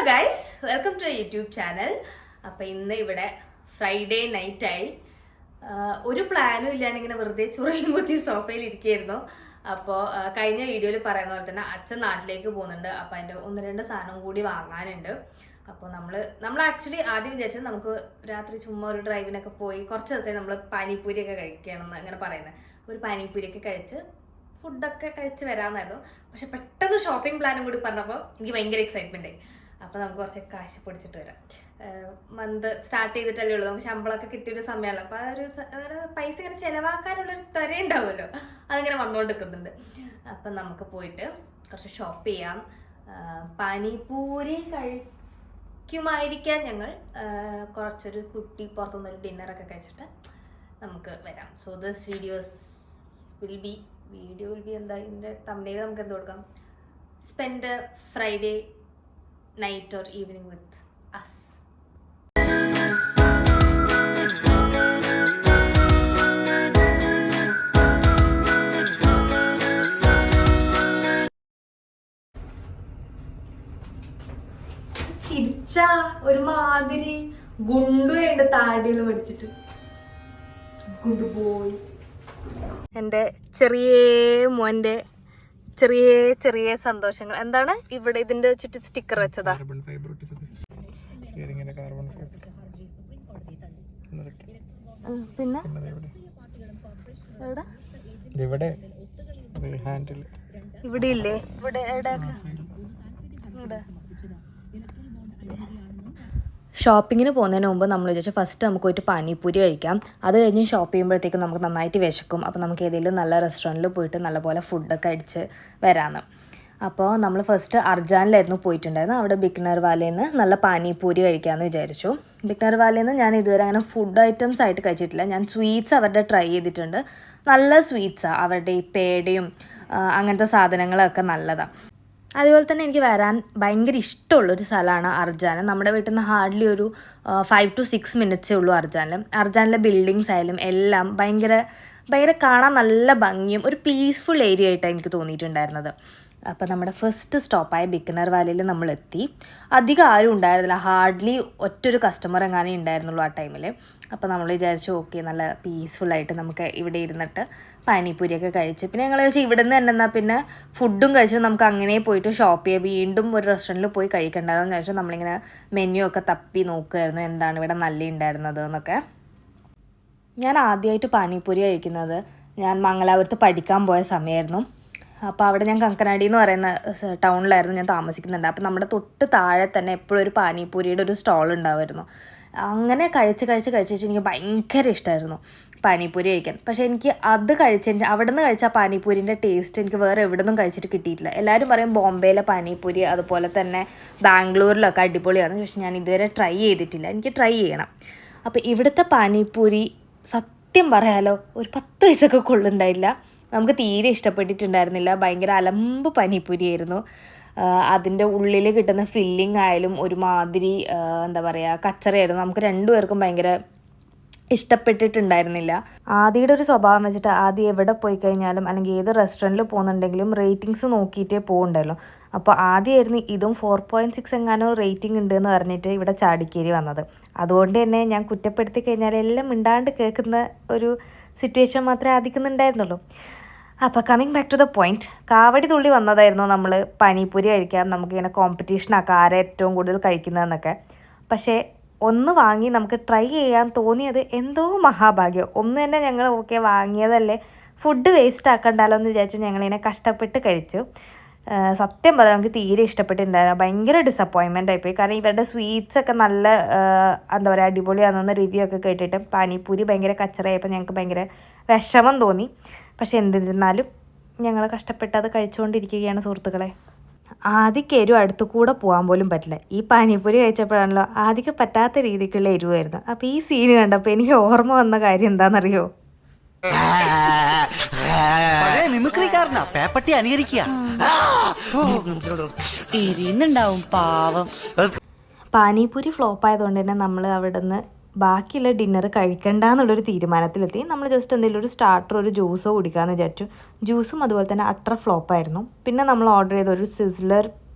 Guys, welcome to YouTube channel. അപ്പോൾ ഇന്ന് ഇവിടെ ഫ്രൈഡേ നൈറ്റായി. ഒരു പ്ലാനും ഇല്ലാണ്ട് ഇങ്ങനെ വെറുതെ ചുറയും കുത്തി സോഫയിൽ ഇരിക്കുകയായിരുന്നു. അപ്പോൾ കഴിഞ്ഞ വീഡിയോയിൽ പറയുന്ന പോലെ തന്നെ അച്ഛൻ നാട്ടിലേക്ക് പോകുന്നുണ്ട്. അപ്പോൾ അതിൻ്റെ 1-2 സാധനം കൂടി വാങ്ങാനുണ്ട്. അപ്പോൾ നമ്മൾ ആക്ച്വലി ആദ്യം വിചാരിച്ചത് നമുക്ക് രാത്രി ചുമ്മാ ഒരു ഡ്രൈവിനൊക്കെ പോയി കുറച്ച് ദിവസമായി നമ്മൾ പാനിപ്പൂരിയൊക്കെ കഴിക്കുകയാണെന്ന് അങ്ങനെ പറയുന്നത്. ഒരു പാനിപ്പൂരിയൊക്കെ കഴിച്ച് ഫുഡൊക്കെ കഴിച്ച് വരാമെന്നായിരുന്നു. പക്ഷെ പെട്ടെന്ന് ഷോപ്പിംഗ് പ്ലാനും കൂടി പറഞ്ഞപ്പോൾ എനിക്ക് ഭയങ്കര എക്സൈറ്റ്മെൻ്റ് ആയി. അപ്പോൾ നമുക്ക് കുറച്ച് കാശ് പൊടിച്ചിട്ട് വരാം. മന്ത് സ്റ്റാർട്ട് ചെയ്തിട്ടല്ലേ ഉള്ളൂ, നമുക്ക് ശമ്പളമൊക്കെ കിട്ടിയൊരു സമയമല്ല. അപ്പോൾ അതൊരു പൈസ ഇങ്ങനെ ചിലവാക്കാനുള്ളൊരു തരയുണ്ടാവുമല്ലോ, അതിങ്ങനെ വന്നുകൊണ്ടിരിക്കുന്നുണ്ട്. അപ്പം നമുക്ക് പോയിട്ട് കുറച്ച് ഷോപ്പ് ചെയ്യാം. പാനിപൂരി കഴിക്കുമായിരിക്കാം ഞങ്ങൾ. കുറച്ചൊരു കുട്ടി പുറത്തുനിന്നൊരു ഡിന്നറൊക്കെ കഴിച്ചിട്ട് നമുക്ക് വരാം. So this video will be എന്താ ഇതിൻ്റെ തമ്മിൽ നമുക്ക് എന്ത് കൊടുക്കാം? Spend Friday night or evening with us. ചിരിച്ച ഒരു മാതിരി ഗുണ്ടു വേണ്ട താടിയെല്ലാം പഠിച്ചിട്ട് ഗുണ്ടു പോയി. എൻ്റെ ചെറിയ മോൻ്റെ ചെറിയ സന്തോഷങ്ങൾ എന്താണ്? ഇവിടെ ഇതിന്റെ ചുറ്റും സ്റ്റിക്കർ വെച്ചതാ. പിന്നെ ഇവിടെ ഇല്ലേ? ഇവിടെ ഷോപ്പിങ്ങിന് പോകുന്നതിന് മുമ്പ് നമ്മൾ വിചാരിച്ചു ഫസ്റ്റ് നമുക്ക് പോയിട്ട് പാനിപ്പൂരി കഴിക്കാം. അത് കഴിഞ്ഞ് ഷോപ്പ് ചെയ്യുമ്പോഴത്തേക്കും നമുക്ക് നന്നായിട്ട് വിശക്കും. അപ്പോൾ നമുക്ക് ഏതെങ്കിലും നല്ല റെസ്റ്റോറൻറ്റിൽ പോയിട്ട് നല്ലപോലെ ഫുഡൊക്കെ അടിച്ച് വരാമെന്ന്. അപ്പോൾ നമ്മൾ ഫസ്റ്റ് അർജാനിലായിരുന്നു പോയിട്ടുണ്ടായിരുന്നു. അവിടെ ബിക്കനർ വാലയിൽ നിന്ന് നല്ല പാനിപ്പൂരി കഴിക്കാമെന്ന് വിചാരിച്ചു. ബിക്കനർ വാലയിൽ നിന്ന് ഞാൻ ഇതുവരെ അങ്ങനെ ഫുഡ് ഐറ്റംസ് ആയിട്ട് കഴിച്ചിട്ടില്ല. ഞാൻ സ്വീറ്റ്സ് അവരുടെ ട്രൈ ചെയ്തിട്ടുണ്ട്. നല്ല സ്വീറ്റ്സാണ് അവരുടെ ഈ പേടയും അങ്ങനത്തെ സാധനങ്ങളൊക്കെ നല്ലതാണ്. അതുപോലെ തന്നെ എനിക്ക് വരാൻ ഭയങ്കര ഇഷ്ടമുള്ളൊരു സ്ഥലമാണ് അർജാൻ. നമ്മുടെ വീട്ടിൽ നിന്ന് ഹാർഡ്ലി ഒരു 5 to 6 മിനിറ്റ്സേ ഉള്ളൂ അർജാനിലെ ബിൽഡിങ്സ് ആയാലും എല്ലാം ഭയങ്കര കാണാൻ നല്ല ഭംഗിയും ഒരു പീസ്ഫുൾ ഏരിയ ആയിട്ടാണ് എനിക്ക് തോന്നിയിട്ടുണ്ടായിരുന്നത്. അപ്പോൾ നമ്മുടെ ഫസ്റ്റ് സ്റ്റോപ്പായ ബിക്കനർ വാലിയിൽ നമ്മൾ എത്തി. അധികം ആരും ഉണ്ടായിരുന്നില്ല, ഹാർഡ്ലി ഒറ്റൊരു കസ്റ്റമർ എങ്ങാനേ ഉണ്ടായിരുന്നുള്ളൂ ആ ടൈമിൽ. അപ്പോൾ നമ്മൾ വിചാരിച്ചു ഓക്കെ, നല്ല പീസ്ഫുള്ളായിട്ട് നമുക്ക് ഇവിടെ ഇരുന്നിട്ട് പാനിപ്പൂരിയൊക്കെ കഴിച്ച് പിന്നെ ഞങ്ങൾ ചോദിച്ചാൽ ഇവിടെ നിന്ന് തന്നെ എന്നാൽ പിന്നെ ഫുഡും കഴിച്ചിട്ട് നമുക്ക് അങ്ങനെ പോയിട്ട് ഷോപ്പ് ചെയ്യുക, വീണ്ടും ഒരു റെസ്റ്റോറൻറ്റിൽ പോയി കഴിക്കണ്ടായിരുന്നു കഴിച്ചാൽ നമ്മളിങ്ങനെ മെനു ഒക്കെ തപ്പി നോക്കുമായിരുന്നു എന്താണ് ഇവിടെ നല്ല ഉണ്ടായിരുന്നത് എന്നൊക്കെ. ഞാൻ ആദ്യമായിട്ട് പാനിപ്പൂരി കഴിക്കുന്നത് ഞാൻ മംഗലാപുരത്ത് പഠിക്കാൻ പോയ സമയമായിരുന്നു. അപ്പോൾ അവിടെ ഞാൻ കങ്കനാടി എന്ന് പറയുന്ന ടൗണിലായിരുന്നു ഞാൻ താമസിക്കുന്നുണ്ട്. അപ്പോൾ നമ്മുടെ തൊട്ട് താഴെ തന്നെ എപ്പോഴും ഒരു പാനിപ്പൂരിയുടെ ഒരു സ്റ്റോൾ ഉണ്ടാവുമായിരുന്നു. അങ്ങനെ കഴിച്ച് എനിക്ക് ഭയങ്കര ഇഷ്ടമായിരുന്നു പാനിപ്പൂരി കഴിക്കാൻ. പക്ഷേ എനിക്ക് അത് അവിടെ നിന്ന് കഴിച്ച പാനിപ്പൂരിൻ്റെ ടേസ്റ്റ് എനിക്ക് വേറെ എവിടെ നിന്നും കഴിച്ചിട്ട് കിട്ടിയിട്ടില്ല. എല്ലാവരും പറയും ബോംബെയിലെ പാനിപ്പൂരി അതുപോലെ തന്നെ ബാംഗ്ലൂരിലൊക്കെ അടിപൊളിയാണ്. പക്ഷെ ഞാൻ ഇതുവരെ ട്രൈ ചെയ്തിട്ടില്ല, എനിക്ക് ട്രൈ ചെയ്യണം. അപ്പോൾ ഇവിടുത്തെ പാനിപ്പൂരി സത്യം പറയാലോ ഒരു 10 പൈസയൊക്കെ കൊള്ളുണ്ടായില്ല. നമുക്ക് തീരെ ഇഷ്ടപ്പെട്ടിട്ടുണ്ടായിരുന്നില്ല. ഭയങ്കര അലമ്പ് പാനിപ്പൂരിയായിരുന്നു. അതിൻ്റെ ഉള്ളിൽ കിട്ടുന്ന ഫില്ലിംഗ് ആയാലും ഒരുമാതിരി എന്താ പറയുക കച്ചറയായിരുന്നു. നമുക്ക് രണ്ടുപേർക്കും ഭയങ്കര ഇഷ്ടപ്പെട്ടിട്ടുണ്ടായിരുന്നില്ല. ആദിയുടെ ഒരു സ്വഭാവം വെച്ചിട്ട് ആദ്യം എവിടെ പോയി കഴിഞ്ഞാലും അല്ലെങ്കിൽ ഏത് റെസ്റ്റോറൻറ്റിൽ പോകുന്നുണ്ടെങ്കിലും റേറ്റിങ്സ് നോക്കിയിട്ടേ പോകുന്നുണ്ടല്ലോ. അപ്പോൾ ആദ്യമായിരുന്നു ഇതും 4.6 എങ്ങാനോ റേറ്റിംഗ് ഉണ്ട് എന്ന് പറഞ്ഞിട്ട് ഇവിടെ ചാടിക്കേരി വന്നത്. അതുകൊണ്ട് തന്നെ ഞാൻ കുറ്റപ്പെടുത്തി കഴിഞ്ഞാൽ എല്ലാം മിണ്ടാണ്ട് കേൾക്കുന്ന ഒരു സിറ്റുവേഷൻ മാത്രമേ ആദിക്കുന്നുണ്ടായിരുന്നുള്ളൂ. അപ്പോൾ coming back to the point, kavadi തുള്ളി വന്നതായിരുന്നു നമ്മൾ പാനിപ്പൂരി കഴിക്കാൻ. നമുക്കിങ്ങനെ കോമ്പറ്റീഷനാക്കാം ആരെ ഏറ്റവും കൂടുതൽ കഴിക്കുന്നതെന്നൊക്കെ. പക്ഷേ ഒന്ന് വാങ്ങി നമുക്ക് ട്രൈ ചെയ്യാൻ തോന്നിയത് എന്തോ മഹാഭാഗ്യം. ഒന്ന് തന്നെ ഞങ്ങൾ ഓക്കെ വാങ്ങിയതല്ലേ, ഫുഡ് വേസ്റ്റ് ആക്കണ്ടല്ലോ എന്ന് വിചാരിച്ച് ഞങ്ങളിങ്ങനെ കഷ്ടപ്പെട്ട് കഴിച്ചു. സത്യം പറയാം നമുക്ക് തീരെ ഇഷ്ടപ്പെട്ടിട്ടുണ്ടായിരുന്നു. ഭയങ്കര ഡിസപ്പോയിൻമെൻ്റ് ആയിപ്പോയി. കാരണം ഇവരുടെ സ്വീറ്റ്സൊക്കെ നല്ല എന്താ പറയുക അടിപൊളിയാണെന്ന് റിവ്യൂ ഒക്കെ കേട്ടിട്ട് പാനിപ്പൂരി ഭയങ്കര കച്ചറയായപ്പോൾ ഞങ്ങൾക്ക് ഭയങ്കര വിഷമം തോന്നി. പക്ഷെ എന്തിരുന്നാലും ഞങ്ങൾ കഷ്ടപ്പെട്ടത് കഴിച്ചുകൊണ്ടിരിക്കുകയാണ് സുഹൃത്തുക്കളെ. ആദ്യക്ക് എരിവ് അടുത്തു കൂടെ പോകാൻ പോലും പറ്റില്ല. ഈ പാനിപ്പൂരി കഴിച്ചപ്പോഴാണല്ലോ ആദ്യക്ക് പറ്റാത്ത രീതിക്കുള്ള എരിവായിരുന്നു. അപ്പോൾ ഈ സീന് കണ്ടപ്പോൾ എനിക്ക് ഓർമ്മ വന്ന കാര്യം എന്താണെന്നറിയോ? പാനിപ്പൂരി ഫ്ലോപ്പ് ആയതുകൊണ്ട് തന്നെ നമ്മൾ അവിടെ നിന്ന് ബാക്കിയുള്ള ഡിന്നർ കഴിക്കണ്ടെന്നുള്ളൊരു തീരുമാനത്തിലെത്തി. നമ്മൾ ജസ്റ്റ് എന്തെങ്കിലും ഒരു സ്റ്റാർട്ടർ ഒരു ജ്യൂസോ കുടിക്കാമെന്ന് വിചാരിച്ചു. ജ്യൂസും അതുപോലെ തന്നെ അട്ടർ ഫ്ലോപ്പായിരുന്നു. പിന്നെ നമ്മൾ ഓർഡർ ചെയ്ത ഒരു സിസ്ലർ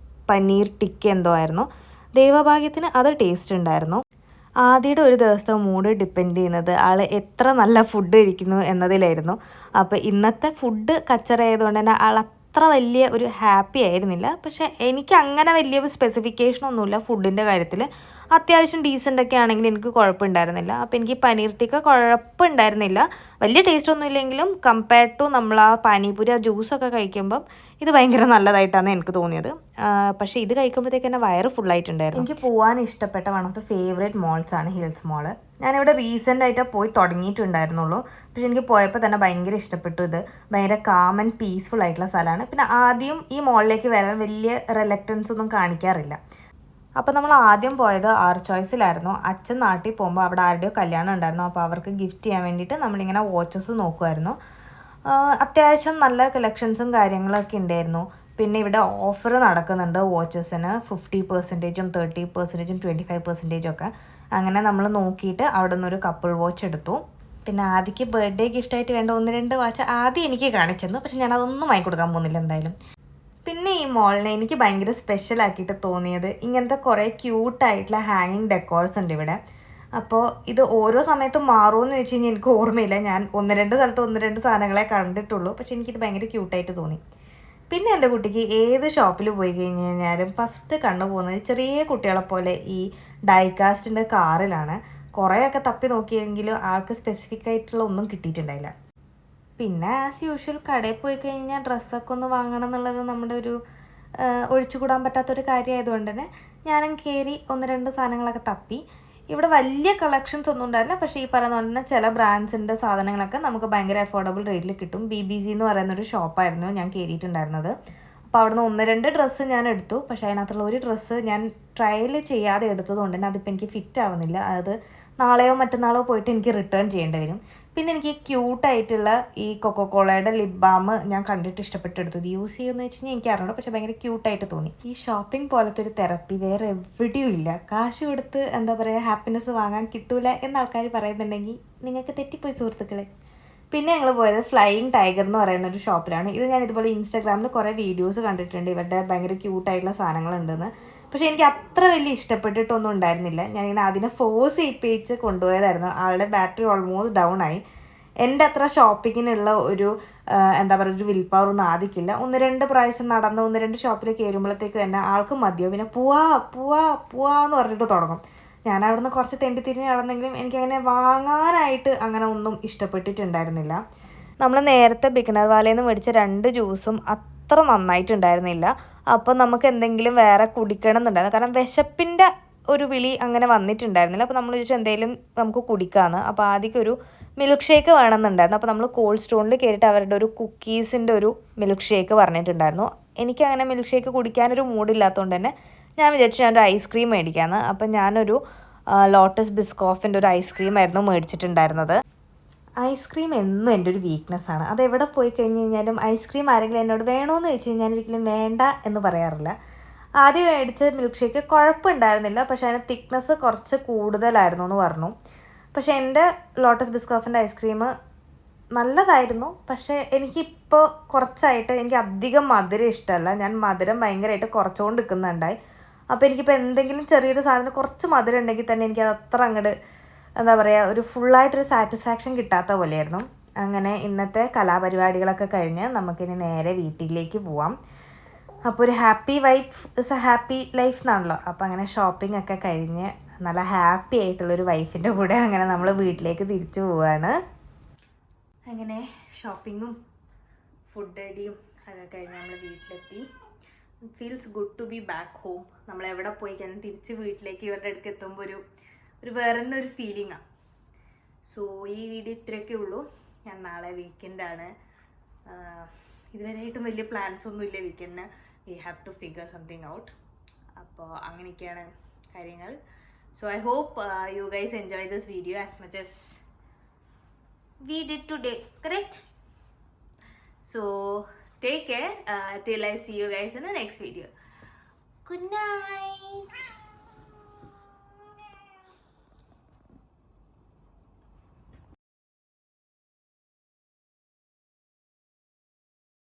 പനീർ ടിക്ക എന്തോ ആയിരുന്നു. ദൈവഭാഗ്യത്തിന് അത് ടേസ്റ്റ് ഉണ്ടായിരുന്നു. ആദ്യയുടെ ഒരു ദിവസത്തെ മൂഡ് ഡിപ്പെൻഡ് ചെയ്യുന്നത് ആൾ എത്ര നല്ല ഫുഡ് കഴിക്കുന്നു എന്നതിലായിരുന്നു. അപ്പോൾ ഇന്നത്തെ ഫുഡ് കച്ചറയായതുകൊണ്ട് തന്നെ ആൾ അത്ര വലിയ ഒരു ഹാപ്പി ആയിരുന്നില്ല. പക്ഷേ എനിക്ക് അങ്ങനെ വലിയ സ്പെസിഫിക്കേഷനൊന്നുമില്ല ഫുഡിൻ്റെ കാര്യത്തിൽ. അത്യാവശ്യം ഡീസൻ്റൊക്കെ ആണെങ്കിൽ എനിക്ക് കുഴപ്പമുണ്ടായിരുന്നില്ല. അപ്പോൾ എനിക്ക് പനീർ ടിക്ക കുഴപ്പമുണ്ടായിരുന്നില്ല. വലിയ ടേസ്റ്റ് ഒന്നും ഇല്ലെങ്കിലും കമ്പയർഡ് ടു നമ്മൾ ആ പാനിപൂരി ആ ജ്യൂസൊക്കെ കഴിക്കുമ്പം ഇത് ഭയങ്കര നല്ലതായിട്ടാണ് എനിക്ക് തോന്നിയത്. പക്ഷേ ഇത് കഴിക്കുമ്പോഴത്തേക്ക് തന്നെ വയറ് ഫുള്ളായിട്ടുണ്ടായിരുന്നു. എനിക്ക് പോകാൻ ഇഷ്ടപ്പെട്ട വൺ ഓഫ് ദ ഫേവറേറ്റ് മോൾസാണ് ഹിൽസ് മോള്. ഞാനിവിടെ റീസെൻ്റ് ആയിട്ട് പോയി തുടങ്ങിയിട്ടുണ്ടായിരുന്നുള്ളൂ. പക്ഷെ എനിക്ക് പോയപ്പോൾ തന്നെ ഭയങ്കര ഇഷ്ടപ്പെട്ടു. ഇത് ഭയങ്കര കാം ആൻഡ് പീസ്ഫുൾ ആയിട്ടുള്ള സ്ഥലമാണ്. പിന്നെ ആദ്യം ഈ മോളിലേക്ക് വരാൻ വലിയ റിലക്റ്റൻസ് ഒന്നും കാണിക്കാറില്ല. അപ്പോൾ നമ്മൾ ആദ്യം പോയത് ചോയ്സിലായിരുന്നു. അച്ഛൻ നാട്ടിൽ പോകുമ്പോൾ അവിടെ ആരുടെയോ കല്യാണം ഉണ്ടായിരുന്നു. അപ്പോൾ അവർക്ക് ഗിഫ്റ്റ് ചെയ്യാൻ വേണ്ടിയിട്ട് നമ്മളിങ്ങനെ വാച്ചസ് നോക്കുമായിരുന്നു. അത്യാവശ്യം നല്ല കളക്ഷൻസും കാര്യങ്ങളൊക്കെ ഉണ്ടായിരുന്നു. പിന്നെ ഇവിടെ ഓഫർ നടക്കുന്നുണ്ട് വാച്ചസിന് 50%, 30%, 25% ഒക്കെ. അങ്ങനെ നമ്മൾ നോക്കിയിട്ട് അവിടെ നിന്നൊരു കപ്പിൾ വാച്ച് എടുത്തു. പിന്നെ ആദ്യക്ക് ബർത്ത്ഡേ ഗിഫ്റ്റായിട്ട് വേണ്ട 1-2 വാച്ച് ആദ്യം എനിക്ക് കാണിച്ചിരുന്നു. പക്ഷെ ഞാനതൊന്നും വാങ്ങിക്കൊടുക്കാൻ പോകുന്നില്ല എന്തായാലും. പിന്നെ ഈ മോളിനെ എനിക്ക് ഭയങ്കര സ്പെഷ്യലാക്കിയിട്ട് തോന്നിയത് ഇങ്ങനത്തെ കുറേ ക്യൂട്ടായിട്ടുള്ള ഹാങ്ങിങ് ഡെക്കോർസ് ഉണ്ട് ഇവിടെ. അപ്പോൾ ഇത് ഓരോ സമയത്തും മാറുമെന്ന് വെച്ച് കഴിഞ്ഞാൽ എനിക്ക് ഓർമ്മയില്ല. ഞാൻ 1-2 സ്ഥലത്ത് 1-2 സാധനങ്ങളെ കണ്ടിട്ടുള്ളൂ. പക്ഷേ എനിക്കിത് ഭയങ്കര ക്യൂട്ടായിട്ട് തോന്നി. പിന്നെ എൻ്റെ കുട്ടിക്ക് ഏത് ഷോപ്പിൽ പോയി കഴിഞ്ഞ് കഴിഞ്ഞാലും ഫസ്റ്റ് കണ്ടു പോകുന്നത് ചെറിയ കുട്ടികളെ പോലെ ഈ ഡൈകാസ്റ്റിൻ്റെ കാറിലാണ്. കുറേയൊക്കെ തപ്പി നോക്കിയെങ്കിലും ആൾക്ക് സ്പെസിഫിക് ആയിട്ടുള്ള ഒന്നും കിട്ടിയിട്ടുണ്ടായില്ല. പിന്നെ ആസ് യൂഷ്വൽ കടയിൽ പോയി കഴിഞ്ഞാൽ ഡ്രസ്സൊക്കെ ഒന്ന് വാങ്ങണം എന്നുള്ളത് നമ്മുടെ ഒരു ഒഴിച്ചുകൂടാൻ പറ്റാത്തൊരു കാര്യമായതുകൊണ്ട് തന്നെ ഞാനും കയറി 1-2 സാധനങ്ങളൊക്കെ തപ്പി. ഇവിടെ വലിയ കളക്ഷൻസ് ഒന്നും ഉണ്ടായില്ല. പക്ഷേ ഈ പറയുന്ന പോലെ തന്നെ ചില ബ്രാൻഡ്സിൻ്റെ സാധനങ്ങളൊക്കെ നമുക്ക് ഭയങ്കര അഫോർഡബിൾ റേറ്റിൽ കിട്ടും. BBC എന്ന് പറയുന്നൊരു ഷോപ്പായിരുന്നു ഞാൻ കയറിയിട്ടുണ്ടായിരുന്നത്. അപ്പോൾ അവിടുന്ന് 1-2 ഡ്രസ്സ് ഞാൻ എടുത്തു. പക്ഷേ അതിനകത്തുള്ള ഒരു ഡ്രസ്സ് ഞാൻ ട്രയൽ ചെയ്യാതെ എടുത്തത് കൊണ്ട് തന്നെ അതിപ്പോൾ എനിക്ക് ഫിറ്റ് ആവുന്നില്ല. അത് നാളെയോ മറ്റന്നാളോ പോയിട്ട് എനിക്ക് റിട്ടേൺ ചെയ്യേണ്ടി വരും. പിന്നെ എനിക്ക് ക്യൂട്ടായിട്ടുള്ള ഈ കൊക്കോകോളയുടെ ലിപ് ബാം ഞാൻ കണ്ടിട്ട് ഇഷ്ടപ്പെട്ടെടുത്തു. ഇത് യൂസ് ചെയ്യുമെന്ന് വെച്ച് കഴിഞ്ഞാൽ എനിക്ക് അറിയണം. പക്ഷേ ഭയങ്കര ക്യൂട്ടായിട്ട് തോന്നി. ഈ ഷോപ്പിംഗ് പോലത്തെ ഒരു തെറപ്പി വേറെ എവിടെയും ഇല്ല. കാശ് കൊടുത്ത് എന്താ പറയുക ഹാപ്പിനെസ് വാങ്ങാൻ കിട്ടൂല എന്ന ആൾക്കാർ പറയുന്നുണ്ടെങ്കിൽ നിങ്ങൾക്ക് തെറ്റിപ്പോയി സുഹൃത്തുക്കളെ. പിന്നെ ഞങ്ങൾ പോയത് ഫ്ലൈയിങ് ടൈഗർ എന്ന് പറയുന്ന ഒരു ഷോപ്പിലാണ്. ഇത് ഞാൻ ഇതുപോലെ ഇൻസ്റ്റാഗ്രാമിൽ കുറേ വീഡിയോസ് കണ്ടിട്ടുണ്ട്. ഇവരുടെ ഭയങ്കര ക്യൂട്ടായിട്ടുള്ള സാധനങ്ങളുണ്ടെന്ന്. പക്ഷേ എനിക്ക് അത്ര വലിയ ഇഷ്ടപ്പെട്ടിട്ടൊന്നും ഉണ്ടായിരുന്നില്ല. ഞാനിങ്ങനെ അതിനെ ഫോഴ്സ് ചെയ്യിപ്പിച്ച് കൊണ്ടുപോയതായിരുന്നു. ആളുടെ ബാറ്ററി ഓൾമോസ്റ്റ് ഡൗൺ ആയി. എൻ്റെ അത്ര ഷോപ്പിങ്ങിനുള്ള ഒരു എന്താ പറയുക ഒരു വിൽ പവർ ഒന്നും ആദിക്കില്ല. 1-2 പ്രാവശ്യം നടന്ന് 1-2 ഷോപ്പിൽ കയറുമ്പോഴത്തേക്ക് തന്നെ ആൾക്ക് മതിയോ. പിന്നെ പോവാന്ന് പറഞ്ഞിട്ട് തുടങ്ങും. ഞാൻ അവിടുന്ന് കുറച്ച് തെണ്ടിത്തിരിഞ്ഞ് നടന്നെങ്കിലും എനിക്കങ്ങനെ വാങ്ങാനായിട്ട് അങ്ങനെ ഒന്നും ഇഷ്ടപ്പെട്ടിട്ടുണ്ടായിരുന്നില്ല. നമ്മൾ നേരത്തെ ബിഗിനർ വാലയിൽ നിന്ന് മേടിച്ച 2 ജ്യൂസും അത്ര നന്നായിട്ടുണ്ടായിരുന്നില്ല. അപ്പോൾ നമുക്ക് എന്തെങ്കിലും വേറെ കുടിക്കണം എന്നുണ്ടായിരുന്നു. കാരണം വിശപ്പിൻ്റെ ഒരു വിളി അങ്ങനെ വന്നിട്ടുണ്ടായിരുന്നില്ല. അപ്പോൾ നമ്മൾ ചോദിച്ചാൽ എന്തെങ്കിലും നമുക്ക് കുടിക്കാമെന്ന്. അപ്പോൾ ആദ്യം ഒരു മിൽക്ക് ഷേക്ക് വേണമെന്നുണ്ടായിരുന്നു. അപ്പോൾ നമ്മൾ കോൾഡ് സ്റ്റോണിൽ കയറിയിട്ട് അവരുടെ ഒരു കുക്കീസിൻ്റെ ഒരു മിൽക്ക് ഷേക്ക് പറഞ്ഞിട്ടുണ്ടായിരുന്നു. എനിക്കങ്ങനെ മിൽക്ക് ഷേക്ക് കുടിക്കാനൊരു മൂഡില്ലാത്തതുകൊണ്ട് തന്നെ ഞാൻ വിചാരിച്ചു ഞാനൊരു ഐസ്ക്രീം മേടിക്കാമെന്ന്. അപ്പം ഞാനൊരു ലോട്ടസ് ബിസ്കോഫിൻ്റെ ഒരു ഐസ്ക്രീമായിരുന്നു മേടിച്ചിട്ടുണ്ടായിരുന്നത്. ഐസ്ക്രീം എന്നും എൻ്റെ ഒരു വീക്ക്നെസ്സാണ്. അതെവിടെ പോയി കഴിഞ്ഞ് കഴിഞ്ഞാലും ഐസ്ക്രീം ആരെങ്കിലും എന്നോട് വേണമെന്ന് വെച്ച് കഴിഞ്ഞാൽ ഒരിക്കലും വേണ്ട എന്ന് പറയാറില്ല. ആദ്യം മേടിച്ച മിൽക്ക് ഷേക്ക് കുഴപ്പമുണ്ടായിരുന്നില്ല. പക്ഷേ അതിന് തിക്നെസ് കുറച്ച് കൂടുതലായിരുന്നു എന്ന് പറഞ്ഞു. പക്ഷേ എൻ്റെ ലോട്ടസ് ബിസ്കോഫിൻ്റെ ഐസ്ക്രീം നല്ലതായിരുന്നു. പക്ഷേ എനിക്കിപ്പോൾ കുറച്ചായിട്ട് എനിക്ക് അധികം മധുരം ഇഷ്ടമല്ല. ഞാൻ മധുരം ഭയങ്കരമായിട്ട് കുറച്ചുകൊണ്ട് നിൽക്കുന്നുണ്ടായി. അപ്പോൾ എനിക്കിപ്പോൾ എന്തെങ്കിലും ചെറിയൊരു സാധനം കുറച്ച് മധുരം ഉണ്ടെങ്കിൽ തന്നെ എനിക്കത് അത്ര അങ്ങോട്ട് എന്താ പറയുക ഒരു ഫുള്ളായിട്ടൊരു സാറ്റിസ്ഫാക്ഷൻ കിട്ടാത്ത പോലെയായിരുന്നു. അങ്ങനെ ഇന്നത്തെ കലാപരിപാടികളൊക്കെ കഴിഞ്ഞ് നമുക്കിനി നേരെ വീട്ടിലേക്ക് പോവാം. അപ്പോൾ ഒരു happy wife is A happy life എന്നാണല്ലോ. അപ്പോൾ അങ്ങനെ ഷോപ്പിംഗ് ഒക്കെ കഴിഞ്ഞ് നല്ല ഹാപ്പി ആയിട്ടുള്ളൊരു വൈഫിൻ്റെ കൂടെ അങ്ങനെ നമ്മൾ വീട്ടിലേക്ക് തിരിച്ചു പോവുകയാണ്. അങ്ങനെ ഷോപ്പിങ്ങും ഫുഡ് അടിയും ഒക്കെ കഴിഞ്ഞ് നമ്മൾ വീട്ടിലെത്തി. Feels good to be back home. നമ്മളെവിടെ പോയി കഴിഞ്ഞാൽ തിരിച്ച് വീട്ടിലേക്ക് ഇവരുടെ അടുക്ക് എത്തുമ്പോൾ ഒരു വേറെ തന്നെ ഒരു ഫീലിംഗാണ്. സോ ഈ വീഡിയോ ഇത്രയൊക്കെ ഉള്ളൂ. ഞാൻ നാളെ വീക്കെൻഡാണ്. ഇതുവരെയായിട്ടും വലിയ പ്ലാൻസ് ഒന്നും ഇല്ല വീക്കെൻഡിന്. We have to figure something out. അപ്പോൾ അങ്ങനെയൊക്കെയാണ് കാര്യങ്ങൾ. So I hope you guys enjoy this video as much as we did today, correct? So take care till I see you guys in the next video. Good night.